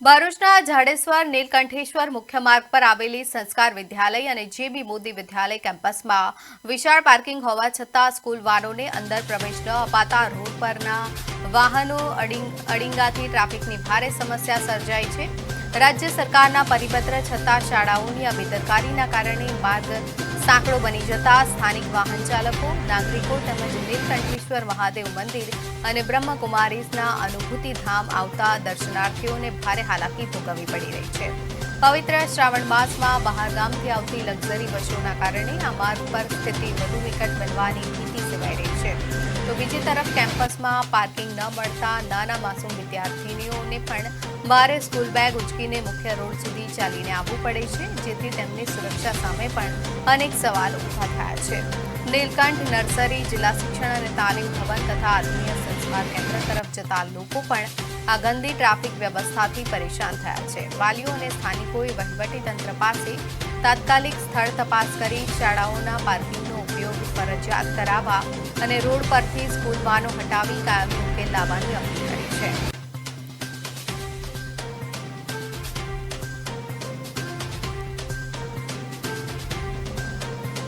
ભરૂચના જાડેશ્વર નીલકંઠેશ્વર મુખ્ય માર્ગ પર આવેલી સંસ્કાર વિદ્યાલય અને જેબી મોદી વિદ્યાલય કેમ્પસમાં વિશાળ પાર્કિંગ હોવા છતાં સ્કૂલ વાનોને અંદર પ્રવેશ ન અપાતા રોડ પરના વાહનો અડિંગાથી ટ્રાફિકની ભારે સમસ્યા સર્જાઈ છે। રાજ્ય સરકારના પરિપત્ર છતાં શાળાઓની આ બેદરકારીના કારણે માર્ગ સાંકડો બની જતા સ્થાનિક વાહન ચાલકો, નાગરિકો તેમજ નીલકંઠેશ્વર મહાદેવ મંદિર અને બ્રહ્મકુમારીઝના અનુભૂતિ ધામ આવતા દર્શનાર્થીઓને ભારે હાલાકી ભોગવવી પડી રહી છે। પવિત્ર શ્રાવણ માસમાં બહારગામથી આવતી લક્ઝરી બસોના કારણે આ માર્ગ પર સ્થિતિ વધુ વિકટ બનવાની ભીતિ સેવાઈ રહી છે। તો બીજી તરફ કેમ્પસમાં પાર્કિંગ ન મળતા નાના માસૂમ વિદ્યાર્થીનીઓને પણ ભારે સ્કૂલ બેગ ઉચકીને મુખ્ય રોડ સુધી ચાલીને આવવું પડે છે, જેથી તેમની સુરક્ષા સામે પણ અનેક સવાલ ઉભા થયા છે। નીલકંઠ નર્સરી, જિલ્લા શિક્ષણ અને તાલીમ ભવન તથા આત્મીય સંસ્કાર કેન્દ્ર તરફ જતા લોકો પણ આ ગંદી ટ્રાફિક વ્યવસ્થાથી પરેશાન થયા છે। વાલીઓ અને સ્થાનિકોએ વહીવટીતંત્ર પાસે તાત્કાલિક સ્થળ તપાસ કરી શાળાઓના પાર્કિંગનો ઉપયોગ ફરજિયાત કરાવવા અને રોડ પરથી સ્કૂલ વાહનો હટાવી કાયમી ઉકેલ લાવવાની અપીલ કરી છે।